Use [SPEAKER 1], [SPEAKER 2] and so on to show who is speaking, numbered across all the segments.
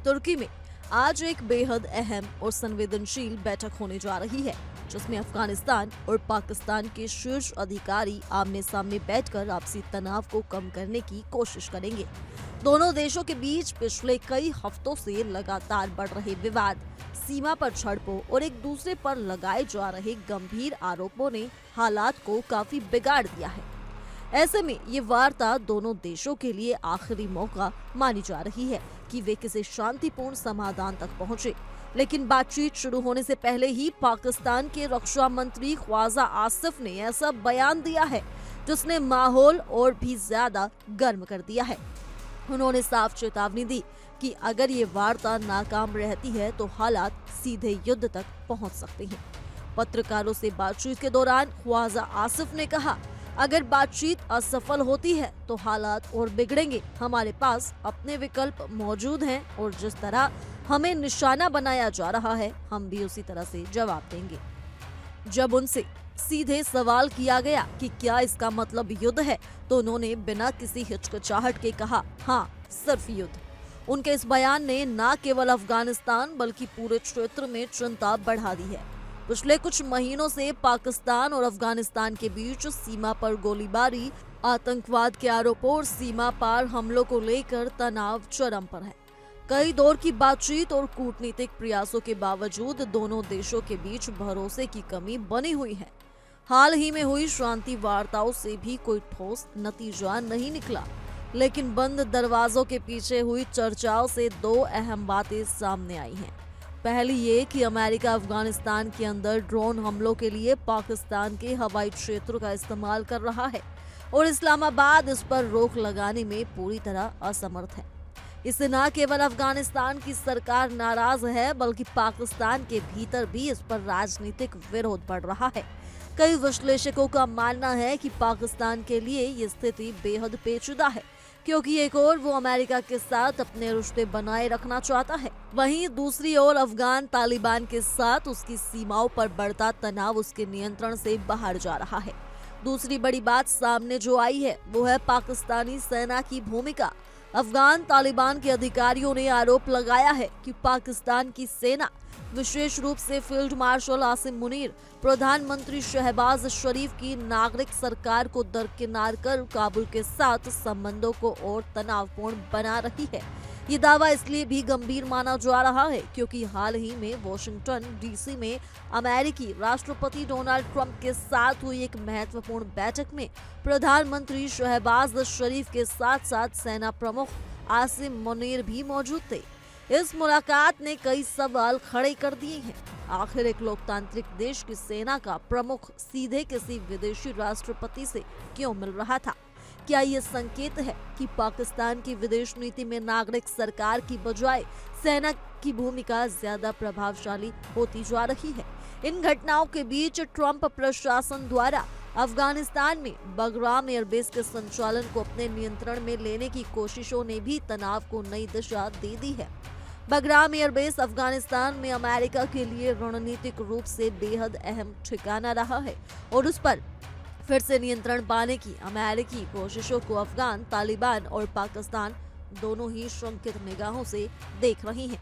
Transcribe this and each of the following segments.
[SPEAKER 1] तुर्की में आज एक बेहद अहम और संवेदनशील बैठक होने जा रही है, जिसमें अफगानिस्तान और पाकिस्तान के शीर्ष अधिकारी आमने सामने बैठकर आपसी तनाव को कम करने की कोशिश करेंगे। दोनों देशों के बीच पिछले कई हफ्तों से लगातार बढ़ रहे विवाद, सीमा पर झड़पों और एक दूसरे पर लगाए जा रहे गंभीर आरोपों ने हालात को काफी बिगाड़ दिया है। ऐसे में ये वार्ता दोनों देशों के लिए आखिरी मौका मानी जा रही है कि वे किसी शांतिपूर्ण समाधान तक पहुंचे। लेकिन बातचीत शुरू होने से पहले ही पाकिस्तान के रक्षा मंत्री ख्वाजा आसिफ ने ऐसा बयान दिया है जिसने माहौल और भी ज्यादा गर्म कर दिया है। उन्होंने साफ चेतावनी दी कि अगर ये वार्ता नाकाम रहती है तो हालात सीधे युद्ध तक पहुंच सकते हैं। पत्रकारों से बातचीत के दौरान ख्वाजा आसिफ ने कहा, अगर बातचीत असफल होती है तो हालात और बिगड़ेंगे। हमारे पास अपने विकल्प मौजूद हैं और जिस तरह हमें निशाना बनाया जा रहा है, हम भी उसी तरह से जवाब देंगे। जब उनसे सीधे सवाल किया गया कि क्या इसका मतलब युद्ध है, तो उन्होंने बिना किसी हिचकिचाहट के कहा, हाँ, सिर्फ युद्ध। उनके इस बयान ने न केवल अफगानिस्तान बल्कि पूरे क्षेत्र में चिंता बढ़ा दी है। पिछले कुछ महीनों से पाकिस्तान और अफगानिस्तान के बीच सीमा पर गोलीबारी, आतंकवाद के आरोपों और सीमा पार हमलों को लेकर तनाव चरम पर है। कई दौर की बातचीत और कूटनीतिक प्रयासों के बावजूद दोनों देशों के बीच भरोसे की कमी बनी हुई है। हाल ही में हुई शांति वार्ताओं से भी कोई ठोस नतीजा नहीं निकला, लेकिन बंद दरवाजों के पीछे हुई चर्चाओं से दो अहम बातें सामने आई हैं। पहली ये कि अमेरिका अफगानिस्तान के अंदर ड्रोन हमलों के लिए पाकिस्तान के हवाई क्षेत्र का इस्तेमाल कर रहा है और इस्लामाबाद इस पर रोक लगाने में पूरी तरह असमर्थ है। इससे न केवल अफगानिस्तान की सरकार नाराज है, बल्कि पाकिस्तान के भीतर भी इस पर राजनीतिक विरोध बढ़ रहा है। कई विश्लेषकों का मानना है कि पाकिस्तान के लिए ये स्थिति बेहद पेचीदा है, क्योंकि एक ओर वो अमेरिका के साथ अपने रिश्ते बनाए रखना चाहता है, वहीं दूसरी ओर अफगान तालिबान के साथ उसकी सीमाओं पर बढ़ता तनाव उसके नियंत्रण से बाहर जा रहा है। दूसरी बड़ी बात सामने जो आई है वो है पाकिस्तानी सेना की भूमिका। अफगान तालिबान के अधिकारियों ने आरोप लगाया है कि पाकिस्तान की सेना, विशेष रूप से फील्ड मार्शल आसिम मुनीर, प्रधानमंत्री शहबाज शरीफ की नागरिक सरकार को दरकिनार कर काबुल के साथ संबंधों को और तनावपूर्ण बना रही है। ये दावा इसलिए भी गंभीर माना जा रहा है क्योंकि हाल ही में वॉशिंगटन डीसी में अमेरिकी राष्ट्रपति डोनाल्ड ट्रंप के साथ हुई एक महत्वपूर्ण बैठक में प्रधानमंत्री शहबाज शरीफ के साथ साथ सेना प्रमुख आसिम मुनीर भी मौजूद थे। इस मुलाकात ने कई सवाल खड़े कर दिए हैं। आखिर एक लोकतांत्रिक देश की सेना का प्रमुख सीधे किसी विदेशी राष्ट्रपति से क्यों मिल रहा था? क्या ये संकेत है कि पाकिस्तान की विदेश नीति में नागरिक सरकार की बजाय सेना की भूमिका ज्यादा प्रभावशाली होती जा रही है? इन घटनाओं के बीच ट्रंप प्रशासन द्वारा अफगानिस्तान में बगराम एयरबेस के संचालन को अपने नियंत्रण में लेने की कोशिशों ने भी तनाव को नई दिशा दे दी है। बगराम एयरबेस अफगानिस्तान में अमेरिका के लिए रणनीतिक रूप से बेहद अहम ठिकाना रहा है और उस पर फिर से नियंत्रण पाने की अमेरिकी कोशिशों को अफगान तालिबान और पाकिस्तान दोनों ही शंकित निगाहों से देख रही हैं।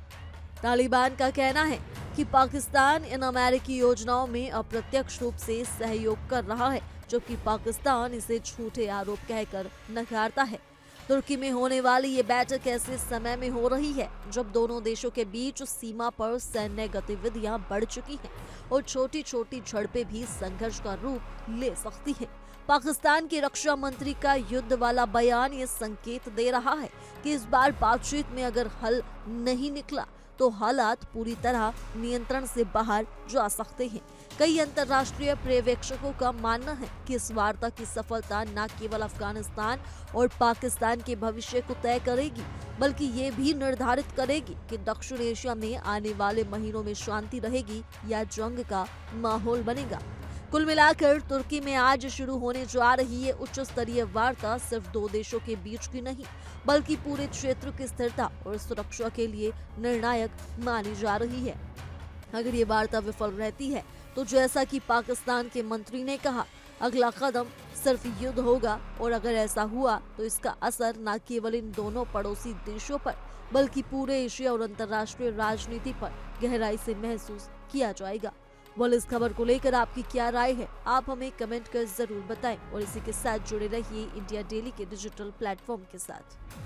[SPEAKER 1] तालिबान का कहना है कि पाकिस्तान इन अमेरिकी योजनाओं में अप्रत्यक्ष रूप से सहयोग कर रहा है, जबकि पाकिस्तान इसे झूठे आरोप कहकर नकारता है। तुर्की में होने वाली ये बैठक ऐसे समय में हो रही है जब दोनों देशों के बीच सीमा पर सैन्य गतिविधियां बढ़ चुकी हैं और छोटी छोटी झड़पें भी संघर्ष का रूप ले सकती है। पाकिस्तान के रक्षा मंत्री का युद्ध वाला बयान ये संकेत दे रहा है कि इस बार बातचीत में अगर हल नहीं निकला तो हालात पूरी तरह नियंत्रण से बाहर जा सकते हैं। कई अंतर्राष्ट्रीय पर्यवेक्षकों का मानना है कि इस वार्ता की सफलता न केवल अफगानिस्तान और पाकिस्तान के भविष्य को तय करेगी, बल्कि ये भी निर्धारित करेगी कि दक्षिण एशिया में आने वाले महीनों में शांति रहेगी या जंग का माहौल बनेगा। कुल मिलाकर तुर्की में आज शुरू होने जा रही ये उच्च स्तरीय वार्ता सिर्फ दो देशों के बीच की नहीं, बल्कि पूरे क्षेत्र की स्थिरता और सुरक्षा के लिए निर्णायक मानी जा रही है। अगर ये वार्ता विफल रहती है तो जैसा कि पाकिस्तान के मंत्री ने कहा, अगला कदम सिर्फ युद्ध होगा और अगर ऐसा हुआ तो इसका असर न केवल इन दोनों पड़ोसी देशों पर बल्कि पूरे एशिया और अंतर्राष्ट्रीय राजनीति पर गहराई से महसूस किया जाएगा। बोल इस खबर को लेकर आपकी क्या राय है, आप हमें कमेंट कर जरूर बताएं और इसी के साथ जुड़े रहिए इंडिया डेली के डिजिटल प्लेटफॉर्म के साथ।